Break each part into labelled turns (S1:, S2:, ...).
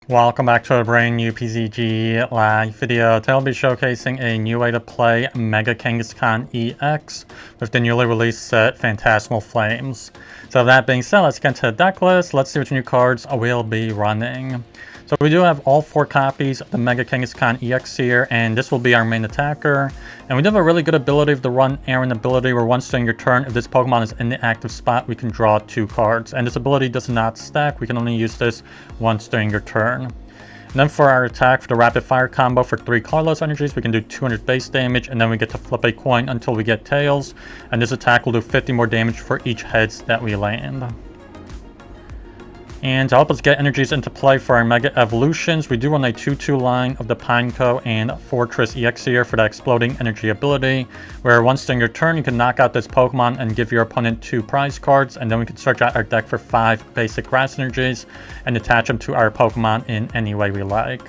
S1: Welcome back to a brand new PTCG live video. Today I'll be showcasing a new way to play Mega Kangaskhan EX with the newly released set Phantasmal Flames. So that being said, let's get to the deck list. Let's see which new cards we'll be running. So we do have all 4 copies of the Mega Kangaskhan EX here, and this will be our main attacker. And we do have a really good ability of the Run Errand ability, where once during your turn, if this Pokemon is in the active spot, we can draw 2 cards. And this ability does not stack, we can only use this once during your turn. And then for our attack, for the rapid fire combo for 3 colorless energies, we can do 200 base damage, and then we get to flip a coin until we get tails. And this attack will do 50 more damage for each heads that we land. And to help us get energies into play for our Mega Evolutions, we do run a 2-2 line of the Pineco and Forretress EX here for that Exploding Energy ability, where once during your turn, you can knock out this Pokemon and give your opponent 2 prize cards, and then we can search out our deck for 5 basic Grass Energies and attach them to our Pokemon in any way we like.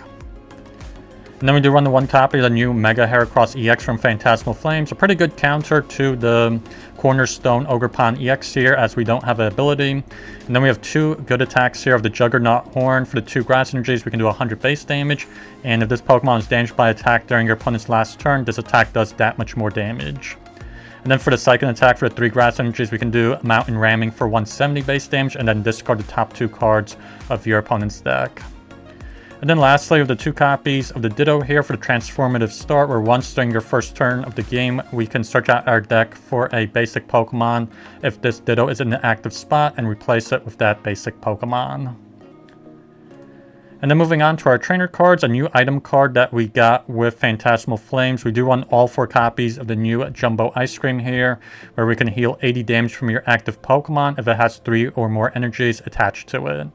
S1: And then we do run the 1 copy of the new Mega Heracross EX from Phantasmal Flames, a pretty good counter to the Cornerstone Ogerpon EX here, as we don't have an ability. And then we have 2 good attacks here of the Juggernaut Horn. For the 2 Grass Energies, we can do 100 base damage, and if this Pokemon is damaged by attack during your opponent's last turn, this attack does that much more damage. And then for the second attack, for the 3 Grass Energies, we can do Mountain Ramming for 170 base damage, and then discard the top 2 cards of your opponent's deck. And then lastly, with the 2 copies of the Ditto here for the Transformative Start, where once during your first turn of the game, we can search out our deck for a basic Pokemon if this Ditto is in the active spot, and replace it with that basic Pokemon. And then moving on to our trainer cards, a new item card that we got with Phantasmal Flames. We do run all 4 copies of the new Jumbo Ice Cream here, where we can heal 80 damage from your active Pokemon if it has 3 or more energies attached to it.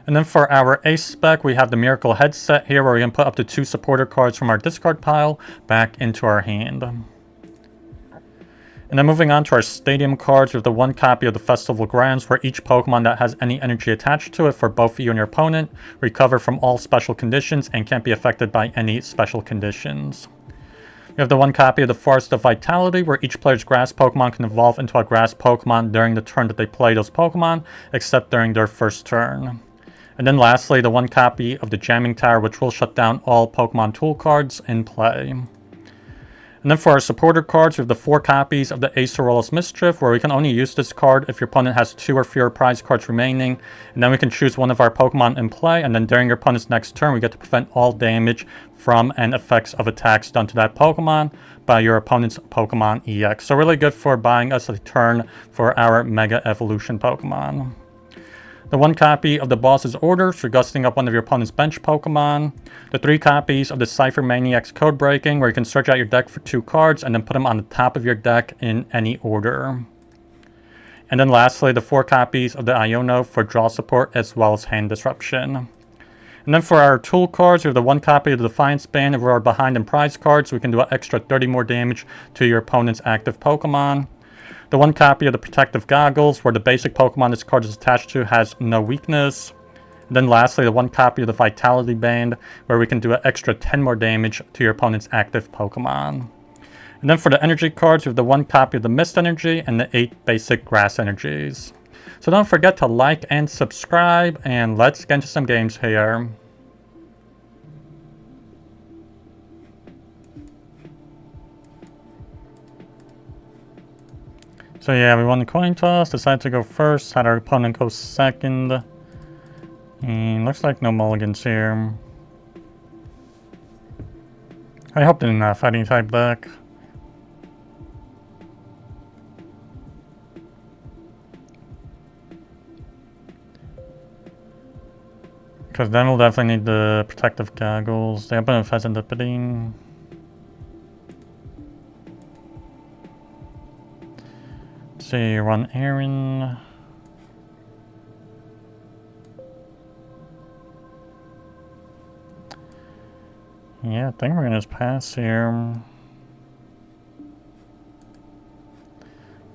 S1: And then for our ace spec, we have the Miracle Headset here, where we can put up to 2 supporter cards from our discard pile back into our hand. And then moving on to our stadium cards, we have the 1 copy of the Festival Grounds, where each Pokemon that has any energy attached to it for both you and your opponent recover from all special conditions and can't be affected by any special conditions. We have the 1 copy of the Forest of Vitality, where each player's grass Pokemon can evolve into a grass Pokemon during the turn that they play those Pokemon, except during their first turn. And then lastly, the 1 copy of the Jamming Tower, which will shut down all Pokemon tool cards in play. And then for our supporter cards, we have the 4 copies of the Acerola's Mischief, where we can only use this card if your opponent has 2 or fewer prize cards remaining. And then we can choose one of our Pokemon in play, and then during your opponent's next turn, we get to prevent all damage from and effects of attacks done to that Pokemon by your opponent's Pokemon EX. So really good for buying us a turn for our Mega Evolution Pokemon. The 1 copy of the Boss's Orders for gusting up one of your opponent's bench Pokemon. The 3 copies of the Ciphermaniac's Codebreaking, where you can search out your deck for 2 cards and then put them on the top of your deck in any order. And then lastly, the 4 copies of the Iono for draw support as well as hand disruption. And then for our tool cards, we have the 1 copy of the Defiance Band. If we are behind in prize cards, we can do an extra 30 more damage to your opponent's active Pokemon. The 1 copy of the Protective Goggles, where the basic Pokemon this card is attached to has no weakness. And then lastly, the 1 copy of the Vitality Band, where we can do an extra 10 more damage to your opponent's active Pokemon. And then for the energy cards, we have the 1 copy of the Mist Energy and the 8 basic Grass Energies. So don't forget to like and subscribe, and let's get into some games here. So yeah, we won the coin toss, decided to go first, had our opponent go second. And looks like no mulligans here. I hope they're in a fighting type deck. Because then we'll definitely need the Protective Goggles. The opponent has ended up bidding. See, run Aaron. Yeah, I think we're gonna just pass here.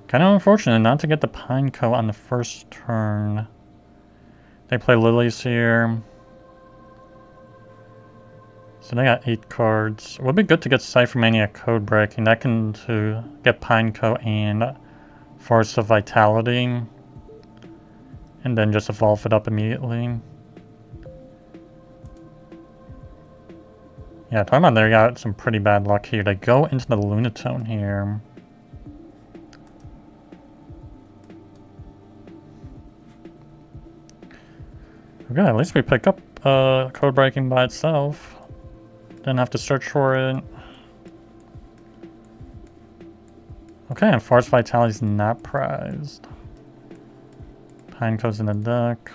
S1: Kind of unfortunate not to get the Pineco on the first turn. They play Lilies here. So they got 8 cards. It would be good to get Ciphermaniac Codebreaking. That can to get Pineco and Forest of Vitality. And then just evolve it up immediately. Yeah, talking about they got some pretty bad luck here. They go into the Lunatone here. Okay, at least we pick up Codebreaking by itself. Didn't have to search for it. Okay, and Forest Vitality's not prized. Pineco's in the deck.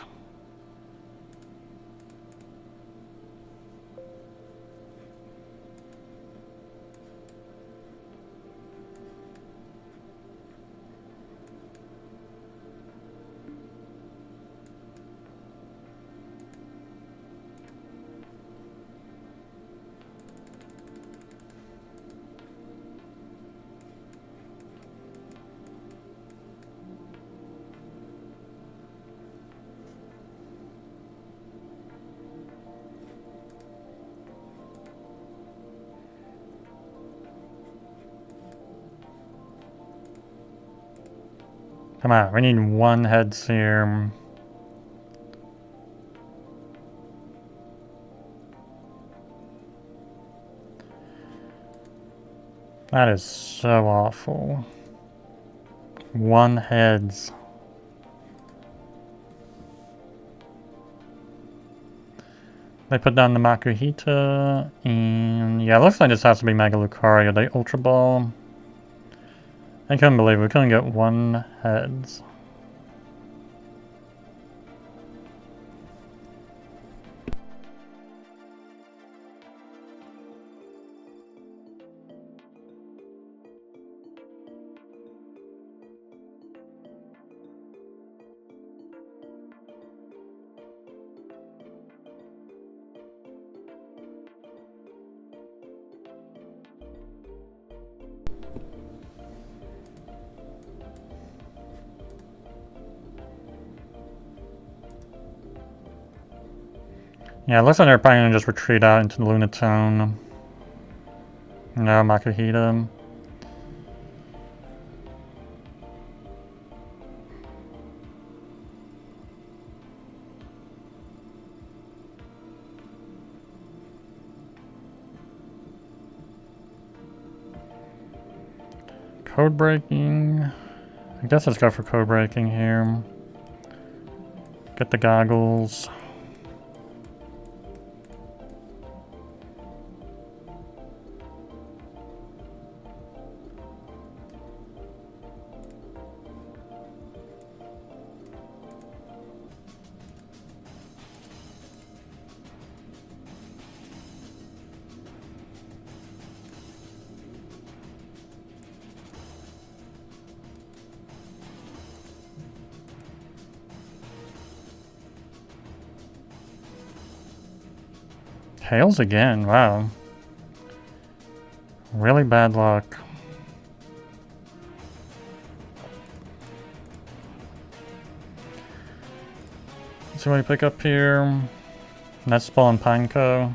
S1: Come on, we need one heads here. That is so awful. One heads. They put down the Makuhita, and yeah, it looks like this has to be Mega Lucario. They Ultra Ball. I couldn't believe we couldn't get one heads. Yeah, it looks like they're probably gonna just retreat out into the Lunatone. No, Makuhita. Codebreaking. I guess let's go for Codebreaking here. Get the goggles. Tails again, wow. Really bad luck. So what do we pick up here? Nest Ball and Pineco.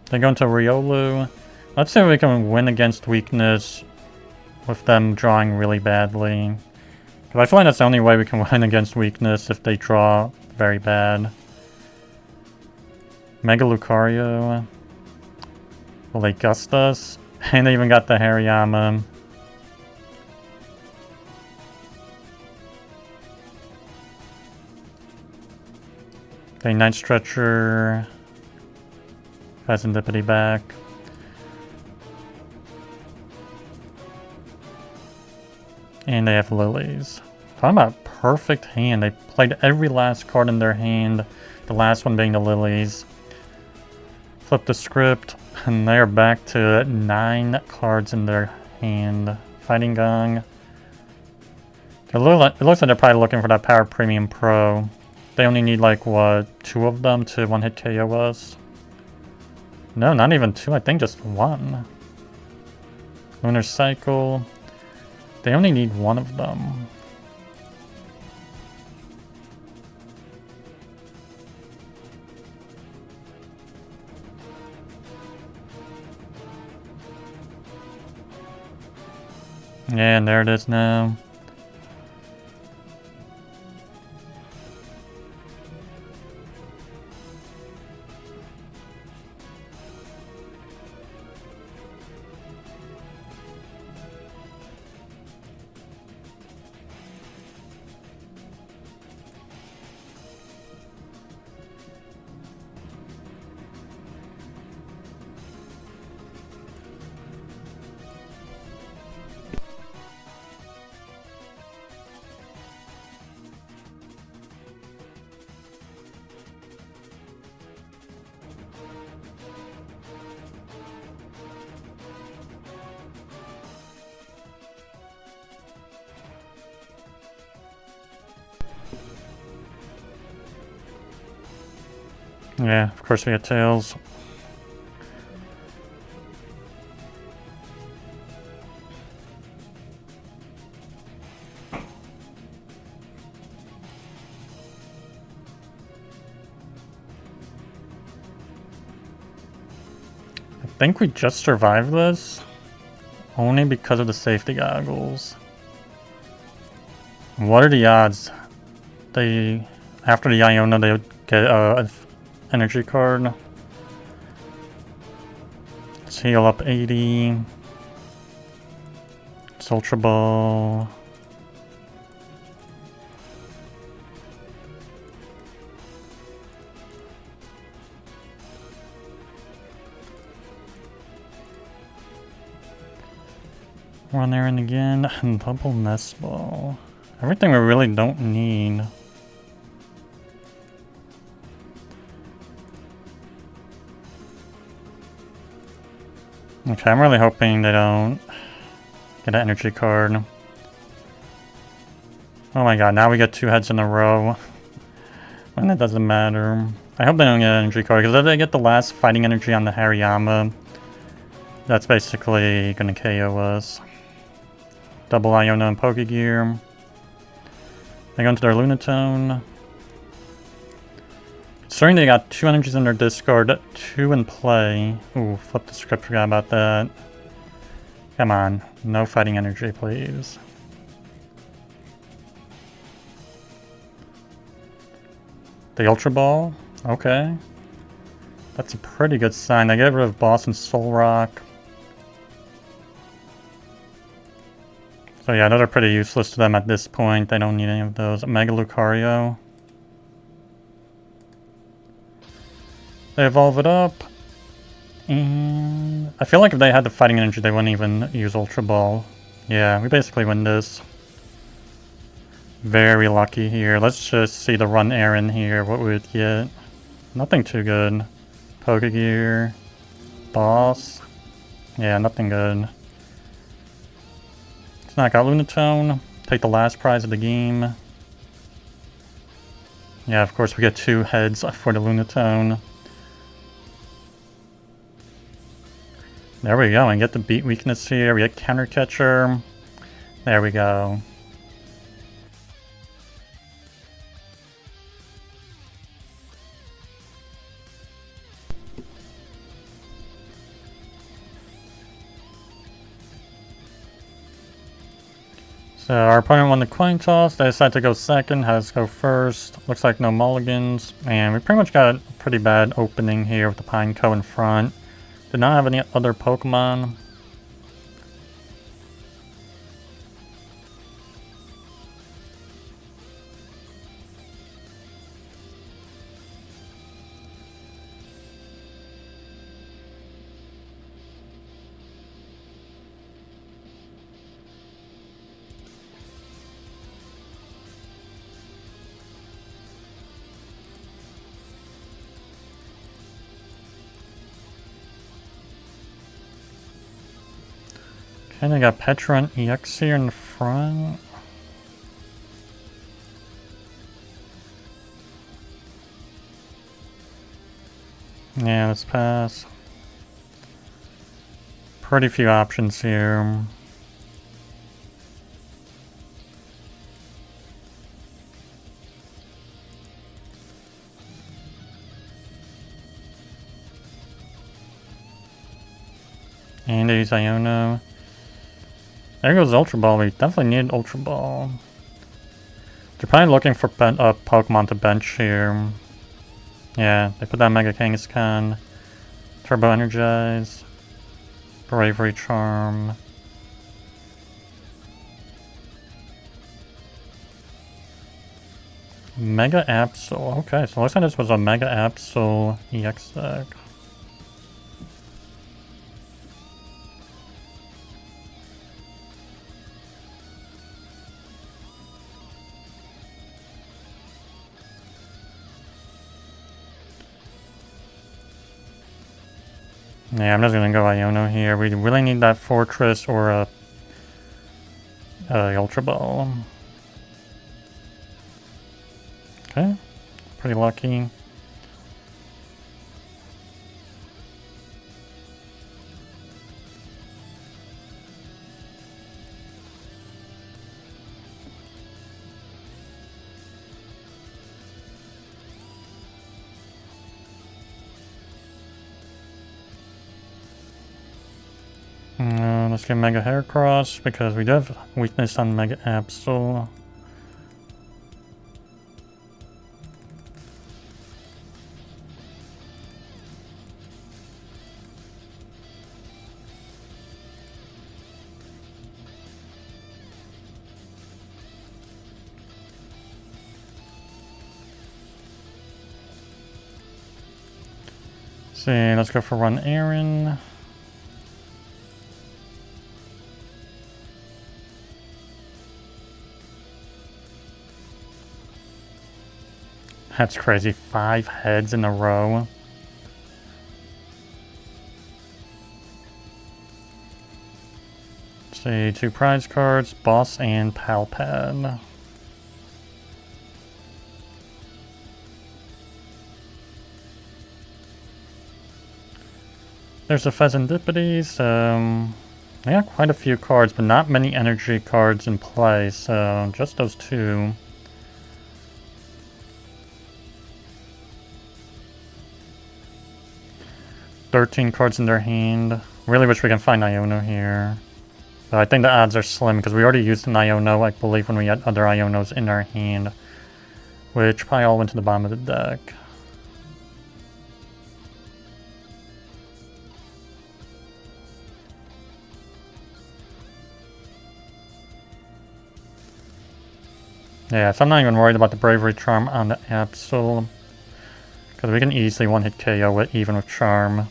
S1: They go into Riolu. Let's see if we can win against weakness with them drawing really badly. Because I feel like that's the only way we can win against weakness, if they draw very bad. Mega Lucario. Will they gust us? And they even got the Hariyama. Okay, Night Stretcher. Pheasantipity back. And they have Lilies. Talking about perfect hand. They played every last card in their hand. The last one being the Lilies. Flip the script, and they're back to 9 cards in their hand. Fighting Gong. It looks like they're probably looking for that Power Premium Pro. They only need like, what, 2 of them to one-hit KO us? No, not even 2, I think just 1. Lunar Cycle. They only need 1 of them. Yeah, and there it is now. Yeah, of course we get tails. I think we just survived this only because of the safety goggles. What are the odds they, after the Iono, they would get an energy card? Let's heal up 80. It's Ultra Ball. Run there and again, and double Nest Ball. Everything we really don't need. Okay, I'm really hoping they don't get an energy card. Oh my god, now we get 2 heads in a row. And it doesn't matter. I hope they don't get an energy card, because if they get the last fighting energy on the Hariyama, that's basically gonna KO us. Double Iono and Pokegear. They go into their Lunatone. Considering they got 2 energies in their discard, 2 in play. Ooh, flip the script, forgot about that. Come on, no fighting energy, please. The Ultra Ball? Okay. That's a pretty good sign. They get rid of Boss and Soul Rock. So yeah, those are pretty useless to them at this point. They don't need any of those. Mega Lucario. They evolve it up. And I feel like if they had the fighting energy, they wouldn't even use Ultra Ball. Yeah, we basically win this. Very lucky here. Let's just see the run errand here. What we would get. Nothing too good. Pokegear. Boss. Yeah, nothing good. Knock out Lunatone, take the last prize of the game. Yeah, of course we get 2 heads for the Lunatone. There we go, and get the beat weakness here. We get Counter Catcher. There we go. So our opponent won the coin toss. They decided to go second, had us go first. Looks like no mulligans. And we pretty much got a pretty bad opening here with the Pineco in front. Did not have any other Pokemon. Okay, they got Petra and EX here in the front. Yeah, let's pass. Pretty few options here. And they use Iono. There goes Ultra Ball. We definitely need Ultra Ball. They're probably looking for Pokemon to bench here. Yeah, they put down Mega Kangaskhan. Turbo Energize. Bravery Charm. Mega Absol. Okay, so looks like this was a Mega Absol EX deck. Yeah, I'm just gonna go Iono here. We really need that Forretress or a Ultra Ball. Okay, pretty lucky. let's get Mega Heracross because we do have weakness on Mega Absol. See, let's go for one Aaron. That's crazy, 5 heads in a row. Let's see, 2 prize cards, Boss and Pal Pad. There's a Pheasantipity, so I got quite a few cards, but not many energy cards in play, so just those 2. $13 cards in their hand. Really wish we can find Iono here. But I think the odds are slim because we already used an Iono, I believe, when we had other Ionos in our hand. Which probably all went to the bottom of the deck. Yeah, so I'm not even worried about the Bravery Charm on the Absol. Because we can easily one-hit KO it even with Charm.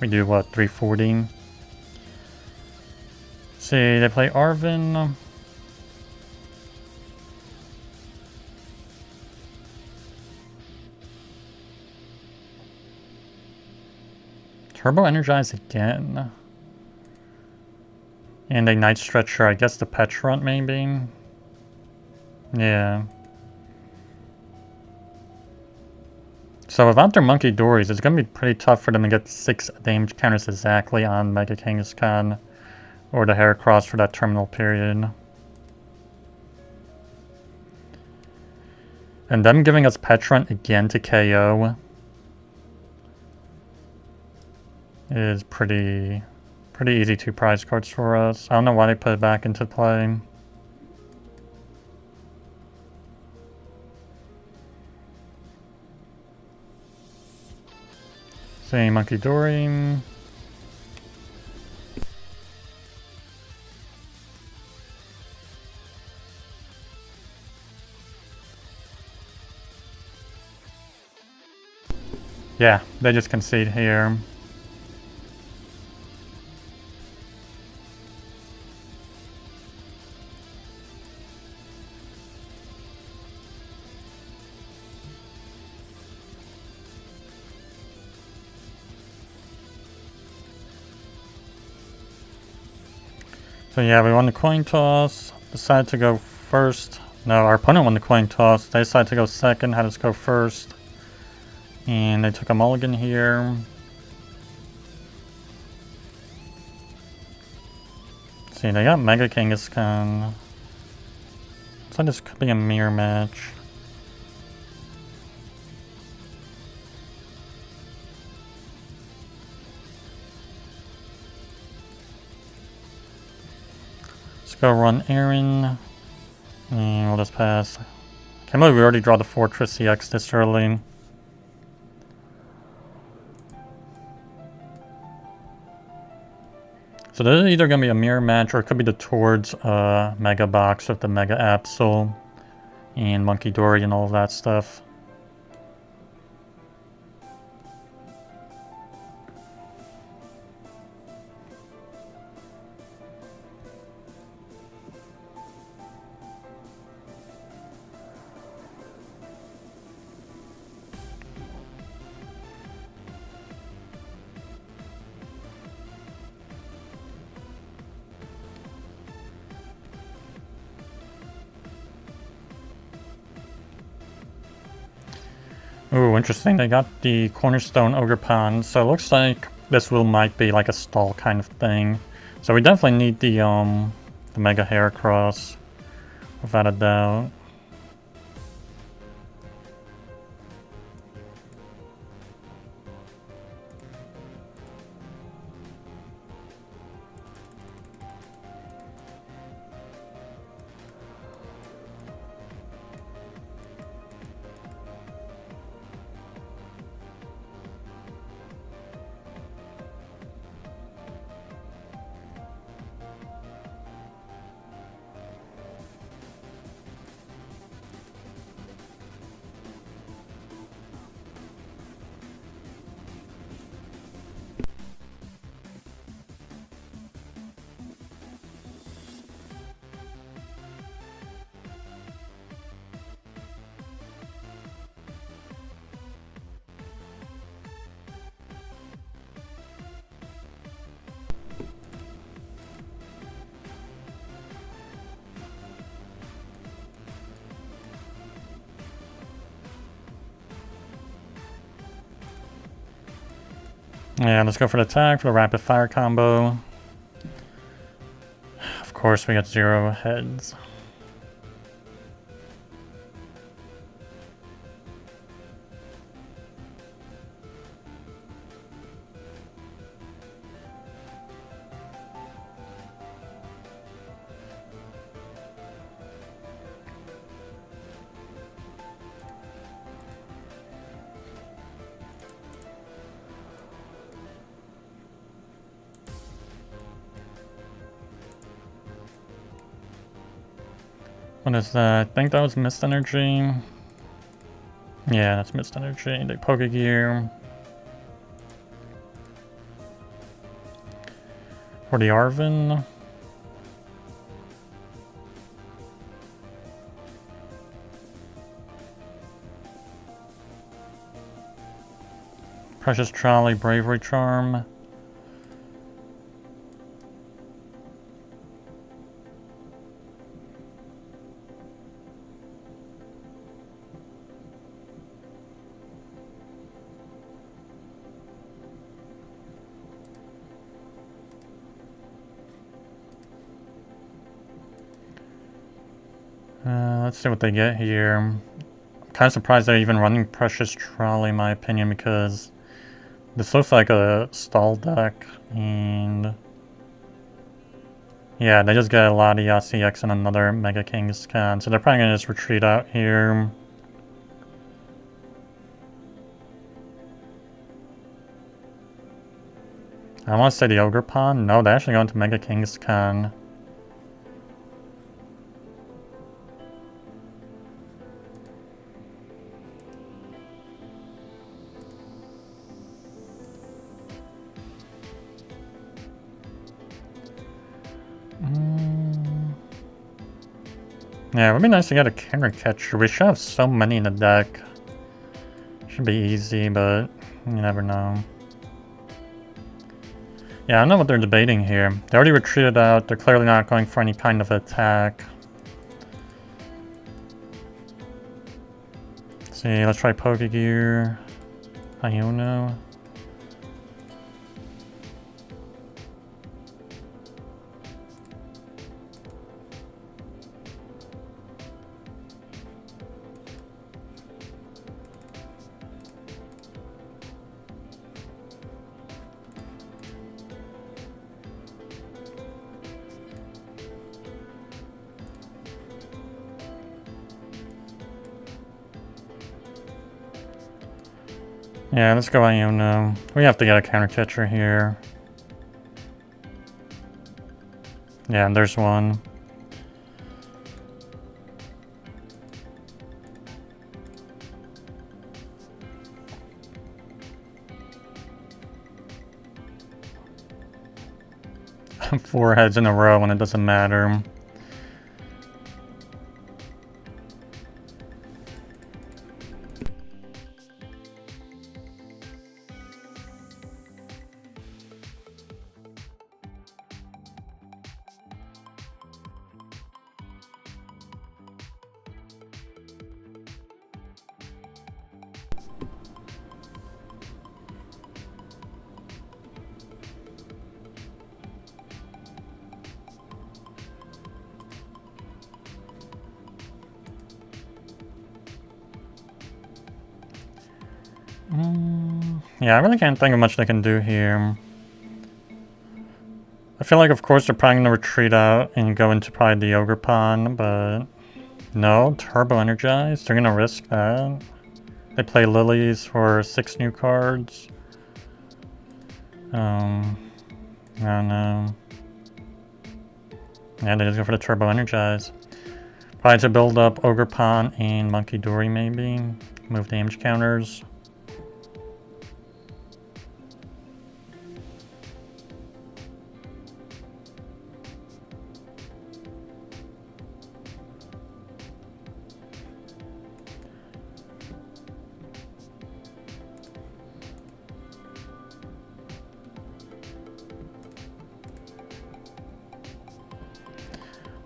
S1: We do, what, 340? See, they play Arvin. Turbo Energize again. And a Night Stretcher, I guess the Petrunt maybe? Yeah. So without their Monkey Dories, it's going to be pretty tough for them to get 6 damage counters exactly on Mega Kangaskhan or the Heracross for that terminal period. And them giving us Petrunt again to KO is pretty easy 2 prize cards for us. I don't know why they put it back into play. See, Monkey Dory. Yeah, they just concede here. So yeah, we won the coin toss, decided to go first. No, our opponent won the coin toss. They decided to go second, had us go first. And they took a mulligan here. See, they got Mega Kangaskhan. So this could be a mirror match. Let's go run Aaron. And we'll just pass. Can't believe we already draw the Forretress CX this early. So this is either going to be a mirror match or it could be the Towards Mega Box with the Mega Absol and Monkey Dory and all of that stuff. Ooh, interesting. They got the Cornerstone Ogre Pond, so it looks like this might be like a stall kind of thing. So we definitely need the Mega Heracross, without a doubt. Yeah, let's go for the attack for the rapid fire combo. Of course, we got 0 heads. What is that? I think that was Mist Energy. Yeah, that's Mist Energy. The Pokegear. For the Arven. Precious Trolley, Bravery Charm. Let's see what they get here. I'm kind of surprised they're even running Precious Trolley, in my opinion, because this looks like a stall deck, and yeah, they just get a lot of CX and another Mega Kangaskhan, so they're probably going to just retreat out here. I want to say the Ogre Pond. No, they actually go into Mega Kangaskhan. Yeah, it would be nice to get a counter catcher. We should have so many in the deck. Should be easy, but you never know. Yeah, I don't know what they're debating here. They already retreated out. They're clearly not going for any kind of attack. Let's see, let's try Pokegear. Iono. Yeah, let's go Iono. We have to get a counter catcher here. Yeah, and there's one. Four heads in a row when it doesn't matter. Yeah, I really can't think of much they can do here. I feel like, of course, they're probably going to retreat out and go into probably the Ogre Pond, but no, Turbo Energized. They're going to risk that. They play Lilies for 6 new cards. I don't know. Yeah, they just go for the Turbo Energize. Probably to build up Ogre Pond and Monkey Dory, maybe. Move damage counters.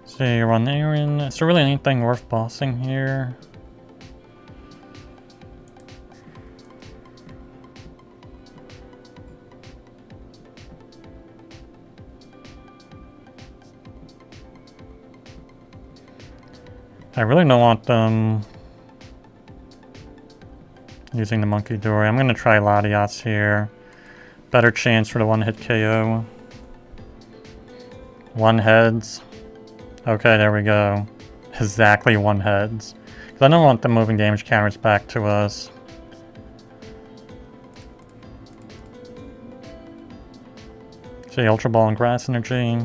S1: See, run Aaron. Is there really anything worth bossing here? I really don't want them using the Monkey Dory. I'm gonna try Latias here. Better chance for the one-hit KO. One heads. Okay, there we go. Exactly one heads. Because I don't want them moving damage counters back to us. See, Ultra Ball and Grass Energy.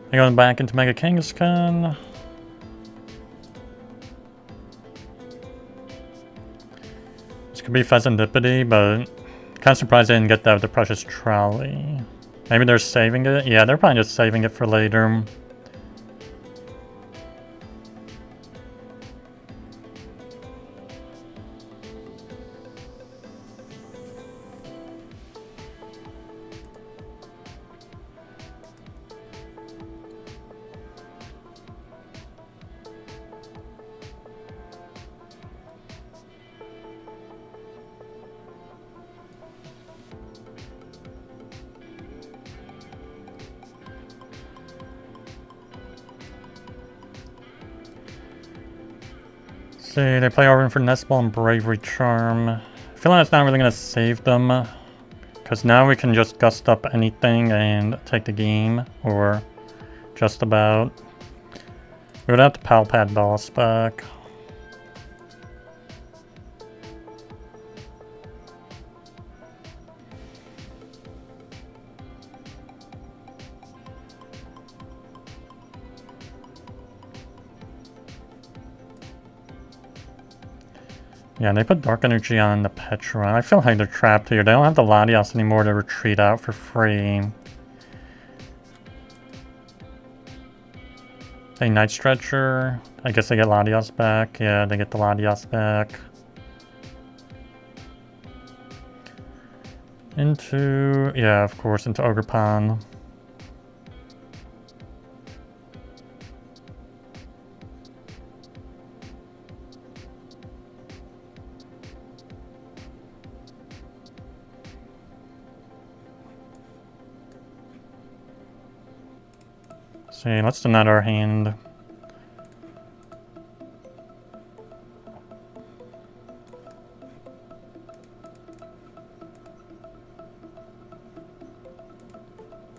S1: They're going back into Mega Kangaskhan. This could be Pheasantipity, but kind of surprised they didn't get that with the Precious Trolley. Maybe they're saving it? Yeah, they're probably just saving it for later. See, they play over for Nest Ball and Bravery Charm. I feel like it's not really going to save them. Because now we can just gust up anything and take the game. Or just about. We would have to Pal Pad boss back. Yeah, they put Dark Energy on the Petra. I feel like they're trapped here. They don't have the Latias anymore to retreat out for free. A Night Stretcher. I guess they get Latias back. Yeah, they get the Latias back. Into... yeah, of course, into Ogre Pond. See, let's deny our hand.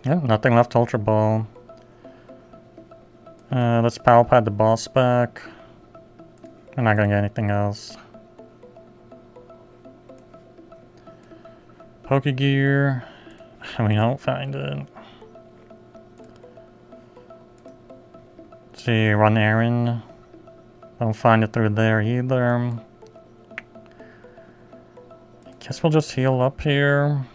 S1: Yeah, nothing left to Ultra Ball. Let's Pal Pad the boss back. We're not gonna get anything else. Pokegear. We don't find it. See, run Aaron. Don't find it through there either. I guess we'll just heal up here.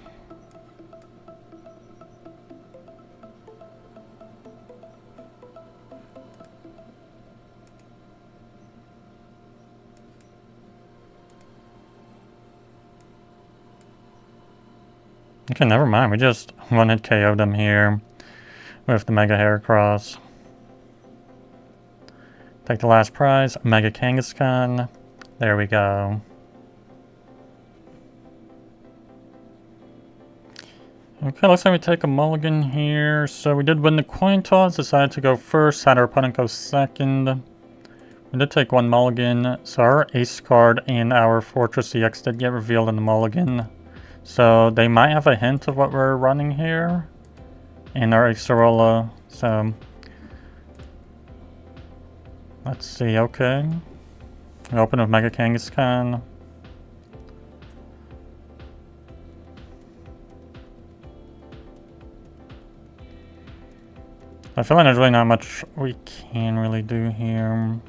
S1: Okay, never mind. We just one-hit KO'd them here with the Mega Heracross. Take the last prize, Mega Kangaskhan. There we go. Okay, looks like we take a mulligan here. So we did win the coin toss, decided to go first, had our opponent go second. We did take one mulligan, so our ace card and our Forretress EX did get revealed in the mulligan. So they might have a hint of what we're running here. And our Acerola, so... let's see, okay. We open with Mega Kangaskhan. I feel like there's really not much we can really do here.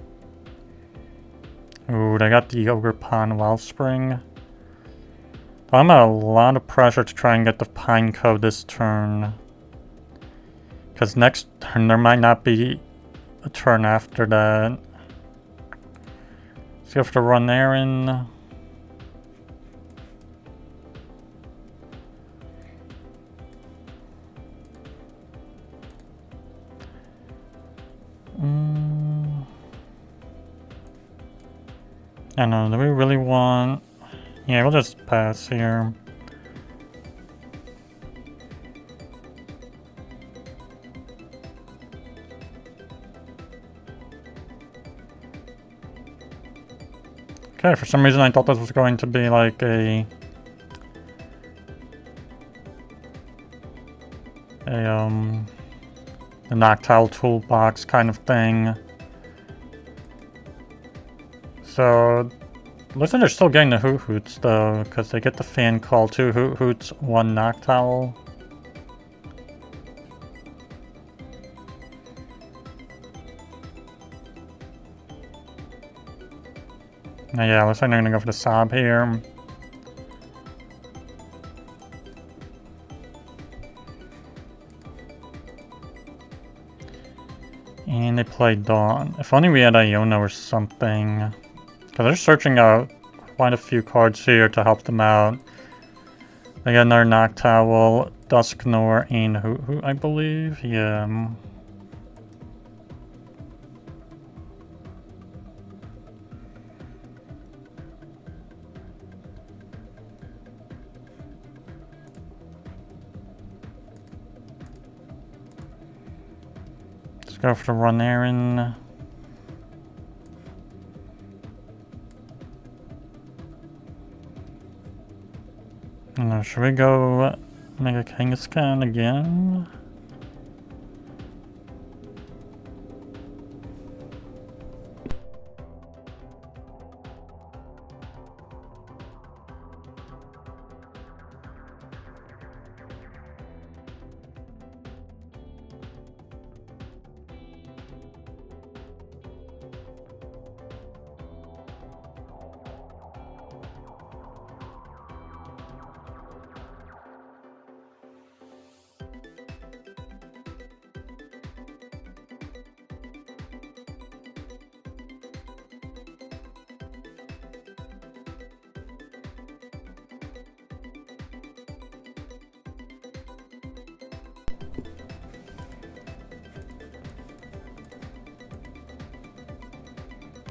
S1: Ooh, they got the Ogre Pond Wellspring. I'm at a lot of pressure to try and get the Pineco this turn. Because next turn there might not be a turn after that. So you have to run Aaron. I don't know, do we really want... yeah, we'll just pass here. Okay, for some reason I thought this was going to be like a Noctile toolbox kind of thing. So, looks like they're still getting the Hoots though, because they get the fan call, 2 Hoots, 1 Noctile. Now, yeah, looks like they're gonna go for the Sob here. And they play Dawn. If only we had Iono or something. Because they're searching out quite a few cards here to help them out. They got another Noctowl, Dusknoir, and who I believe? Yeah. Let's go for the Run Aaron. Should we go Mega Kangaskhan again?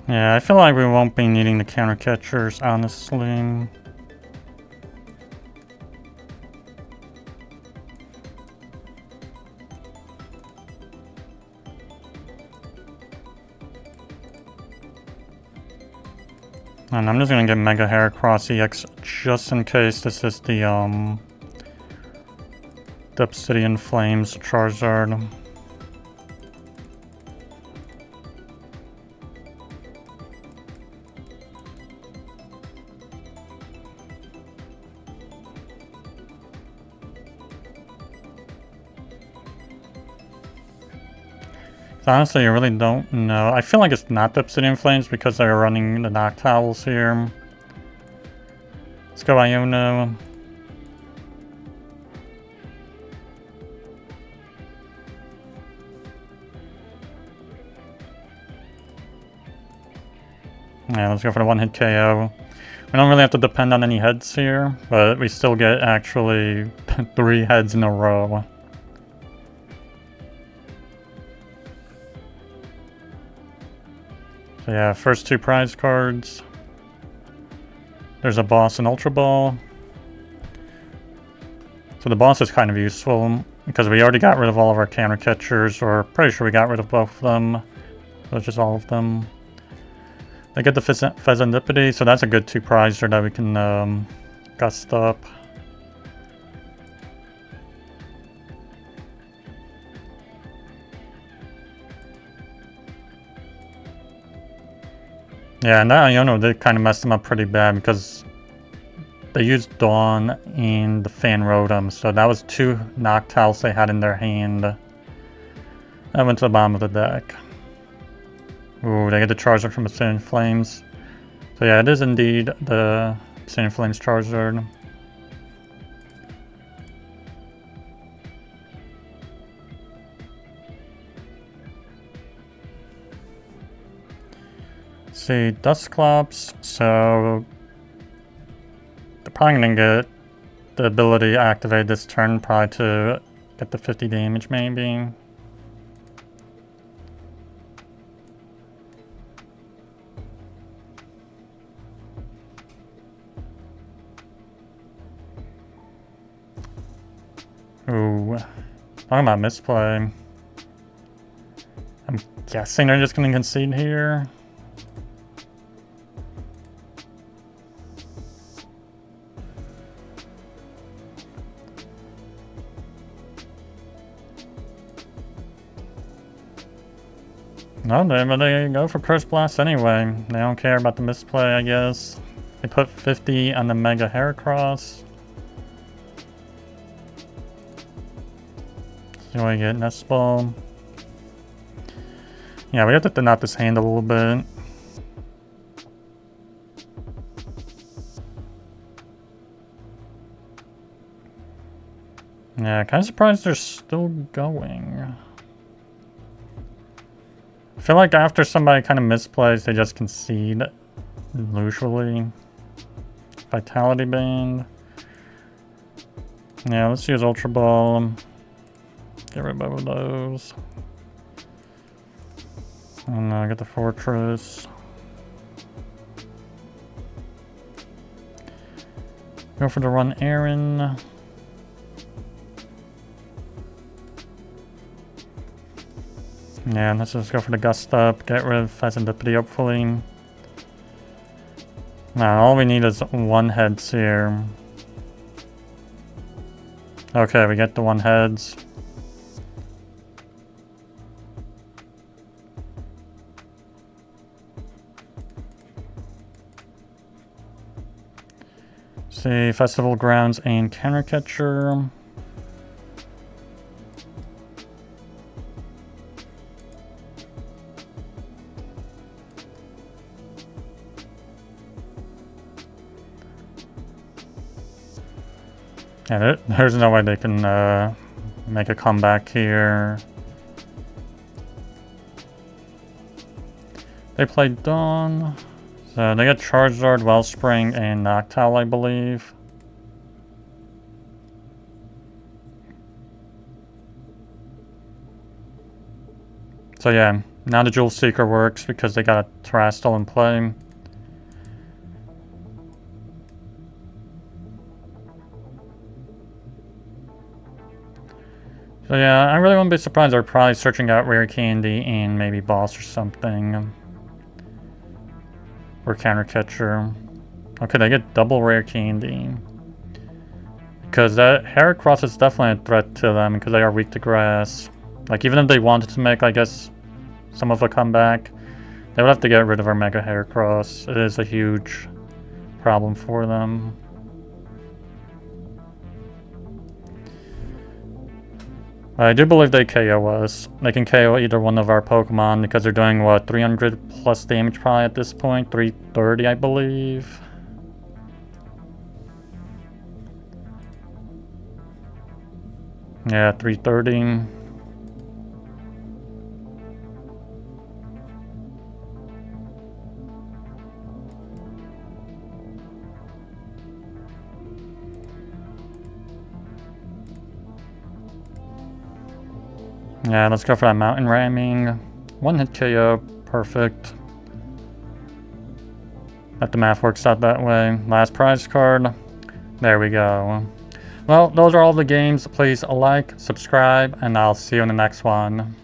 S1: Yeah, I feel like we won't be needing the counter catchers, honestly. And I'm just gonna get Mega Heracross EX just in case this is the Obsidian Flames Charizard. Honestly, I really don't know. I feel like it's not the Obsidian Flames because they're running the Noctowls here. Let's go Iono. Yeah, let's go for the one-hit KO. We don't really have to depend on any heads here, but we still get actually 3 heads in a row. So yeah, first 2 prize cards. There's a boss and Ultra Ball. So the boss is kind of useful because we already got rid of all of our counter catchers, or pretty sure we got rid of both of them. So it's just all of them. They get the Pheasantipede, so that's a good 2 prizer that we can gust up. Yeah, and that Iono did kind of mess them up pretty bad because they used Dawn and the Fan Rotom, so that was 2 Noctowls they had in their hand. That went to the bottom of the deck. Ooh, they get the Charizard from Obsidian Flames. So yeah, it is indeed the Obsidian Flames Charizard. See, Dusclops, so they're probably gonna get the ability activated this turn, probably to get the 50 damage maybe. Ooh, talking about misplay. I'm guessing they're just gonna concede here. No, they go for Curse Blast anyway. They don't care about the misplay, I guess. They put 50 on the Mega Heracross. So we get Nest Ball. Yeah, we have to thin out this hand a little bit. Yeah, kind of surprised they're still going. I feel like after somebody kind of misplays, they just concede, usually. Vitality Band. Yeah, let's use Ultra Ball. Get rid of those. And get the Forretress. Go for the Run Aaron. Yeah, let's just go for the Gust Up, get rid of Pheasantipity hopefully. Now all we need is one heads here. Okay, we get the one heads. See, Festival Grounds and Countercatcher. Yeah, there's no way they can make a comeback here. They play Dawn. So they get Charizard, Wellspring, and Noctowl, I believe. So yeah, now the Jewel Seeker works because they got a Terrastal in play. So yeah, I really wouldn't be surprised they're probably searching out Rare Candy and maybe Boss or something. Or Countercatcher. Okay, they get double Rare Candy. Because that Heracross is definitely a threat to them because they are weak to grass. Like, even if they wanted to make, I guess, some of a comeback, they would have to get rid of our Mega Heracross. It is a huge problem for them. I do believe they KO us. They can KO either one of our Pokemon because they're doing, what, 300 plus damage probably at this point? 330, I believe. Yeah, 330. Yeah, let's go for that Mountain Ramming. One hit KO, perfect. But the math works out that way. Last prize card. There we go. Well, those are all the games. Please like, subscribe, and I'll see you in the next one.